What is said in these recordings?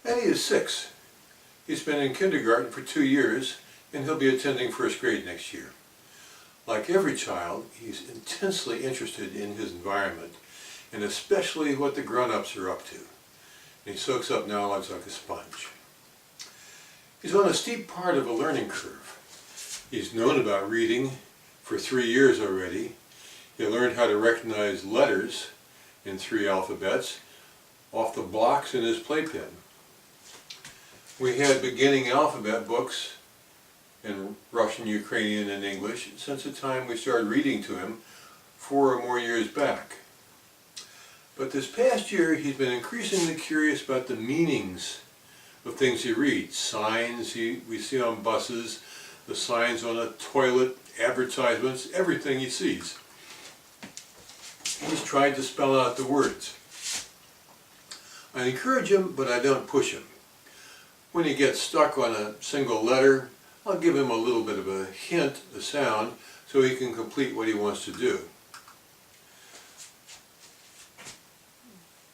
Eddie is 6. He's been in kindergarten for 2 years and he'll be attending first grade next year. Like every child, he's intensely interested in his environment and especially what the grown-ups are up to. And he soaks up knowledge like a sponge. He's on a steep part of a learning curve. He's known about reading for 3 years already. He learned how to recognize letters in 3 alphabets off the blocks in his playpen. We had beginning alphabet books in Russian, Ukrainian, and English since the time we started reading to him 4 or more years back. But this past year he's been increasingly curious about the meanings of things he reads. Signs we see on buses, the signs on a toilet, advertisements, everything he sees. He's tried to spell out the words. I encourage him, but I don't push him. When he gets stuck on a single letter, I'll give him a little bit of a hint, a sound, so he can complete what he wants to do.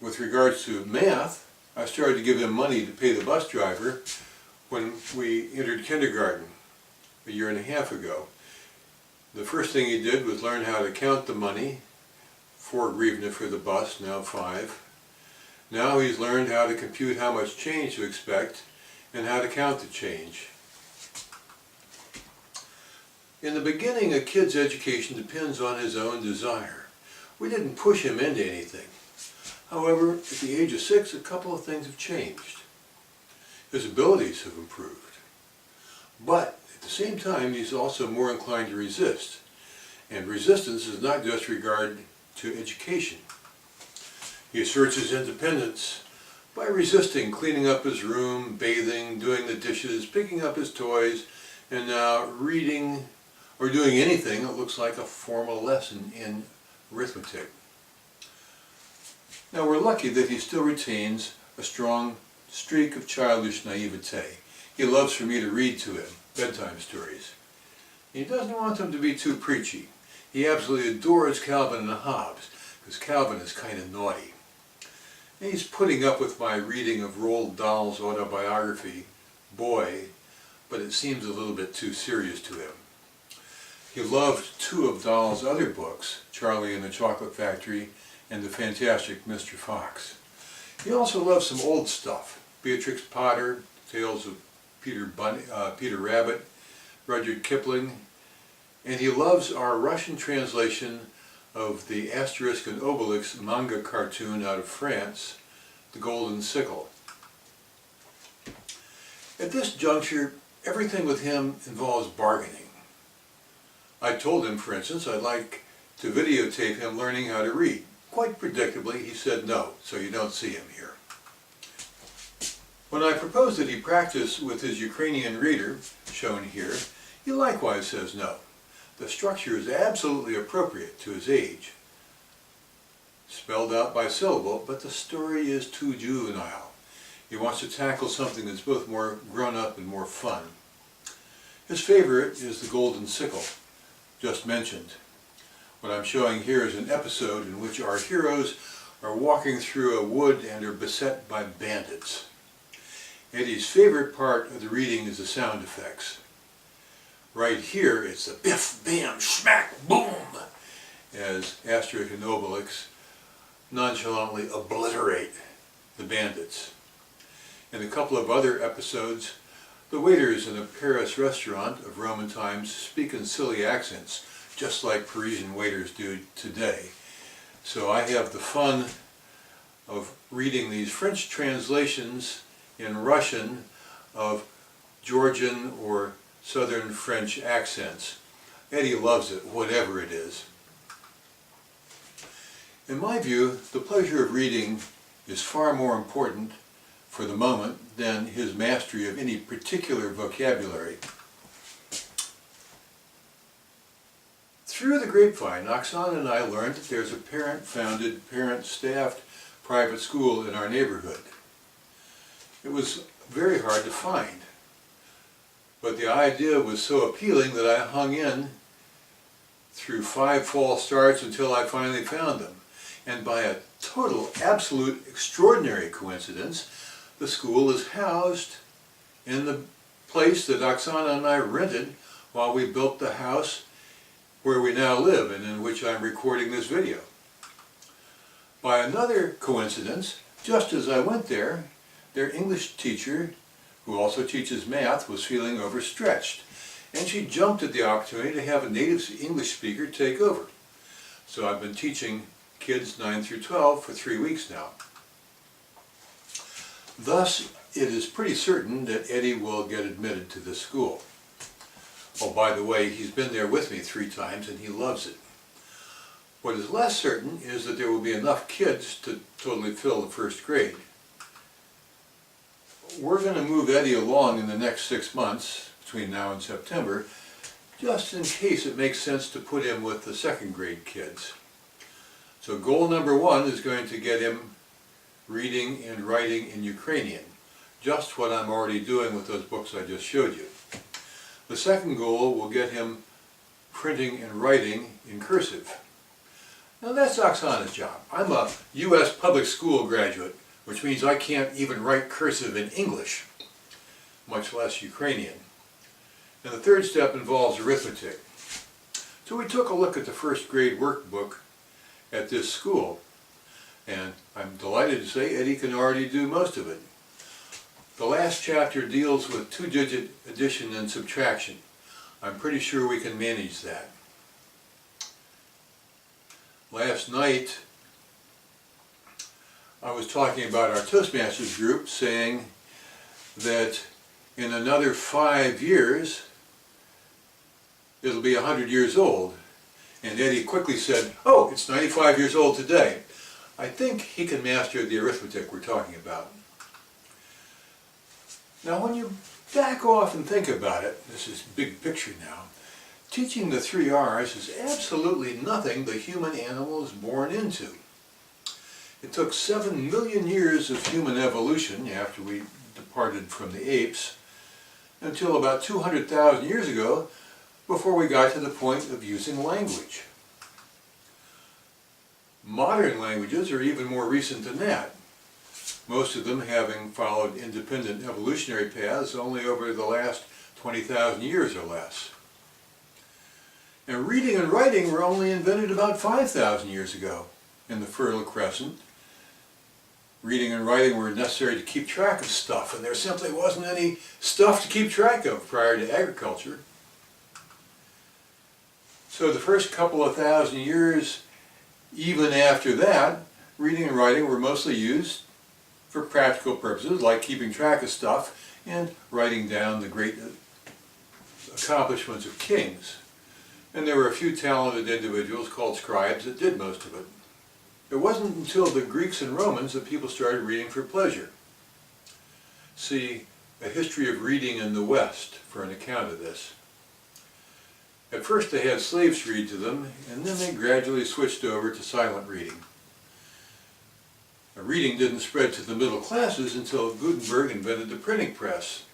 With regards to math, I started to give him money to pay the bus driver when we entered kindergarten a year and a half ago. The first thing he did was learn how to count the money, 4 hryvnia for the bus, now 5. Now he's learned how to compute how much change to expect and how to count the change. In the beginning, a kid's education depends on his own desire. We didn't push him into anything. However, at the age of 6, a couple of things have changed. His abilities have improved. But at the same time, he's also more inclined to resist. And resistance is not just regard to education. He asserts his independence by resisting cleaning up his room, bathing, doing the dishes, picking up his toys, and now reading or doing anything that looks like a formal lesson in arithmetic. Now we're lucky that he still retains a strong streak of childish naivete. He loves for me to read to him bedtime stories. He doesn't want them to be too preachy. He absolutely adores Calvin and Hobbes, because Calvin is kind of naughty. And he's putting up with my reading of Roald Dahl's autobiography, Boy, but it seems a little bit too serious to him. He loved 2 of Dahl's other books, Charlie and the Chocolate Factory and The Fantastic Mr. Fox. He also loves some old stuff, Beatrix Potter, Tales of Peter Rabbit, Rudyard Kipling, and he loves our Russian translation of the Asterisk and Obelix manga cartoon out of France, The Golden Sickle. At this juncture, everything with him involves bargaining. I told him, for instance, I'd like to videotape him learning how to read. Quite predictably, he said no, so you don't see him here. When I proposed that he practice with his Ukrainian reader, shown here, he likewise says no. The structure is absolutely appropriate to his age. Spelled out by syllable, but the story is too juvenile. He wants to tackle something that's both more grown-up and more fun. His favorite is The Golden Sickle, just mentioned. What I'm showing here is an episode in which our heroes are walking through a wood and are beset by bandits. Eddie's favorite part of the reading is the sound effects. Right here, it's the biff, bam, smack, boom, as Asterix and Obelix nonchalantly obliterate the bandits. In a couple of other episodes, the waiters in a Paris restaurant of Roman times speak in silly accents, just like Parisian waiters do today. So I have the fun of reading these French translations in Russian of Georgian or Southern French accents. Eddie loves it, whatever it is. In my view, the pleasure of reading is far more important for the moment than his mastery of any particular vocabulary. Through the grapevine, Oksana and I learned that there's a parent-founded, parent-staffed private school in our neighborhood. It was very hard to find, but the idea was so appealing that I hung in through 5 false starts until I finally found them. And by a total, absolute, extraordinary coincidence, the school is housed in the place that Oksana and I rented while we built the house where we now live and in which I'm recording this video. By another coincidence, just as I went there, their English teacher, who also teaches math, was feeling overstretched, and she jumped at the opportunity to have a native English speaker take over. So I've been teaching kids 9 through 12 for 3 weeks now. Thus, it is pretty certain that Eddie will get admitted to this school. Oh, by the way, he's been there with me 3 times and he loves it. What is less certain is that there will be enough kids to totally fill the first grade. We're going to move Eddie along in the next 6 months, between now and September, just in case it makes sense to put him with the second grade kids. So goal number 1 is going to get him reading and writing in Ukrainian, just what I'm already doing with those books I just showed you. The second goal will get him printing and writing in cursive. Now that's Oksana's job. I'm a U.S. public school graduate, which means I can't even write cursive in English, much less Ukrainian. And the third step involves arithmetic. So we took a look at the first grade workbook at this school, and I'm delighted to say Eddie can already do most of it. The last chapter deals with 2-digit addition and subtraction. I'm pretty sure we can manage that. Last night I was talking about our Toastmasters group, saying that in another 5 years it'll be 100 years old. And Eddie quickly said, "Oh, it's 95 years old today." I think he can master the arithmetic we're talking about. Now when you back off and think about it, this is big picture now, teaching the 3 R's is absolutely nothing the human animal is born into. It took 7 million years of human evolution after we departed from the apes until about 200,000 years ago before we got to the point of using language. Modern languages are even more recent than that, most of them having followed independent evolutionary paths only over the last 20,000 years or less. And reading and writing were only invented about 5,000 years ago in the Fertile Crescent. Reading and writing were necessary to keep track of stuff, and there simply wasn't any stuff to keep track of prior to agriculture. So the first couple of thousand years, even after that, reading and writing were mostly used for practical purposes, like keeping track of stuff and writing down the great accomplishments of kings. And there were a few talented individuals called scribes that did most of it. It wasn't until the Greeks and Romans that people started reading for pleasure. See A History of Reading in the West for an account of this. At first they had slaves read to them, and then they gradually switched over to silent reading. Reading didn't spread to the middle classes until Gutenberg invented the printing press.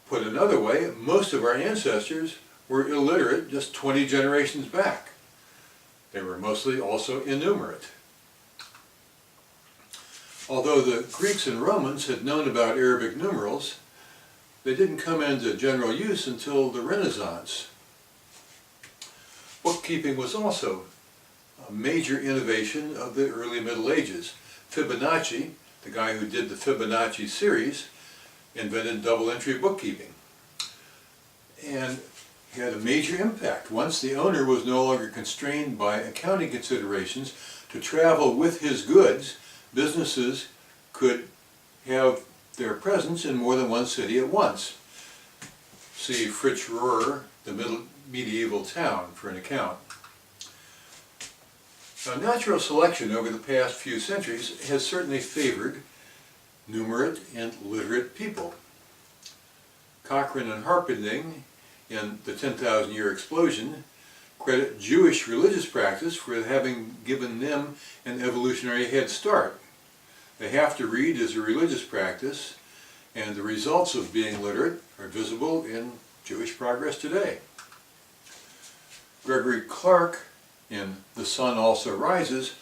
Put another way, most of our ancestors were illiterate just 20 generations back. They were mostly also innumerate. Although the Greeks and Romans had known about Arabic numerals, they didn't come into general use until the Renaissance. Bookkeeping was also a major innovation of the early Middle Ages. Fibonacci, the guy who did the Fibonacci series, invented double-entry bookkeeping. And it had a major impact. Once the owner was no longer constrained by accounting considerations to travel with his goods, businesses could have their presence in more than one city at once. See Fritz Rohrer, The Medieval Town, for an account. Now, natural selection over the past few centuries has certainly favored numerate and literate people. Cochrane and Harpending, in The 10,000 Year Explosion, credit Jewish religious practice for having given them an evolutionary head start. They have to read as a religious practice, and the results of being literate are visible in Jewish progress today. Gregory Clark, in The Sun Also Rises,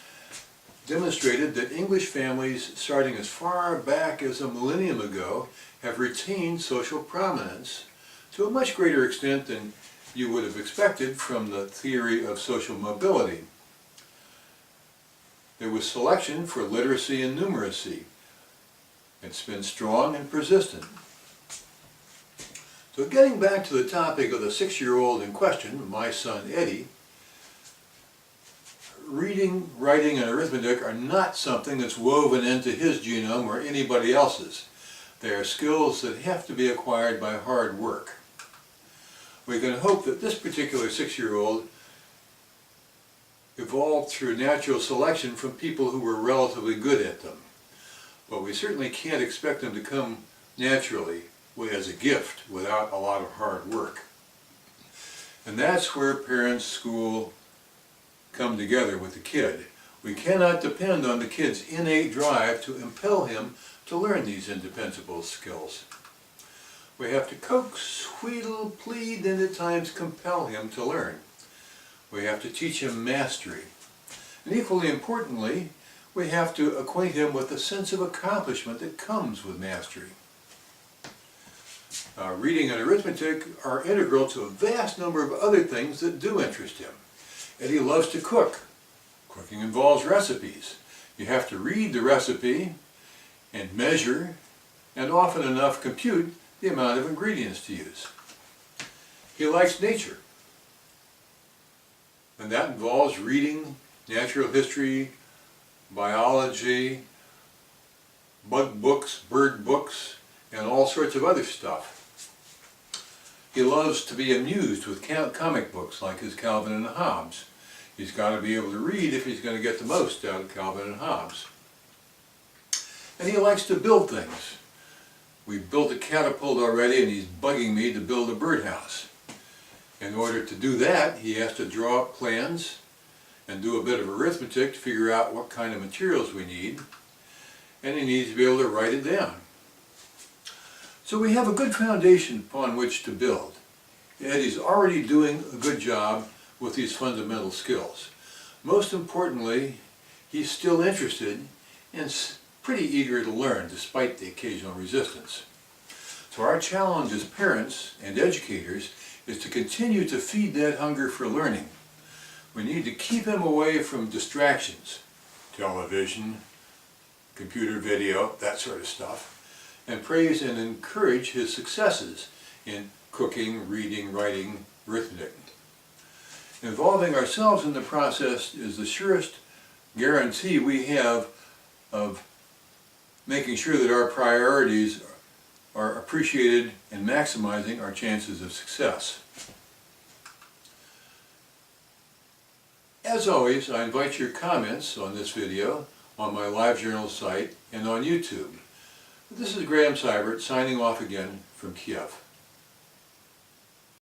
demonstrated that English families starting as far back as a millennium ago have retained social prominence to a much greater extent than you would have expected from the theory of social mobility. There was selection for literacy and numeracy. It's been strong and persistent. So getting back to the topic of the 6-year-old in question, my son Eddie, reading, writing, and arithmetic are not something that's woven into his genome or anybody else's. They are skills that have to be acquired by hard work. We can hope that this particular 6-year-old evolved through natural selection from people who were relatively good at them. But we certainly can't expect them to come naturally as a gift without a lot of hard work. And that's where parents, school come together with the kid. We cannot depend on the kid's innate drive to impel him to learn these indispensable skills. We have to coax, wheedle, plead, and at times compel him to learn. We have to teach him mastery. And equally importantly, we have to acquaint him with the sense of accomplishment that comes with mastery. Reading and arithmetic are integral to a vast number of other things that do interest him. Eddie loves to cook. Cooking involves recipes. You have to read the recipe and measure and often enough compute the amount of ingredients to use. He likes nature, and that involves reading natural history, biology, bug books, bird books, and all sorts of other stuff. He loves to be amused with comic books like his Calvin and Hobbes. He's got to be able to read if he's going to get the most out of Calvin and Hobbes. And he likes to build things. We built a catapult already and he's bugging me to build a birdhouse. In order to do that, he has to draw up plans and do a bit of arithmetic to figure out what kind of materials we need. And he needs to be able to write it down. So we have a good foundation upon which to build. Eddie's already doing a good job with these fundamental skills. Most importantly, he's still interested and pretty eager to learn despite the occasional resistance. So our challenge as parents and educators is to continue to feed that hunger for learning. We need to keep him away from distractions, television, computer video, that sort of stuff, and praise and encourage his successes in cooking, reading, writing, arithmetic. Involving ourselves in the process is the surest guarantee we have of making sure that our priorities are appreciated and maximizing our chances of success. As always, I invite your comments on this video on my LiveJournal site and on YouTube. This is Graham Seibert signing off again from Kiev.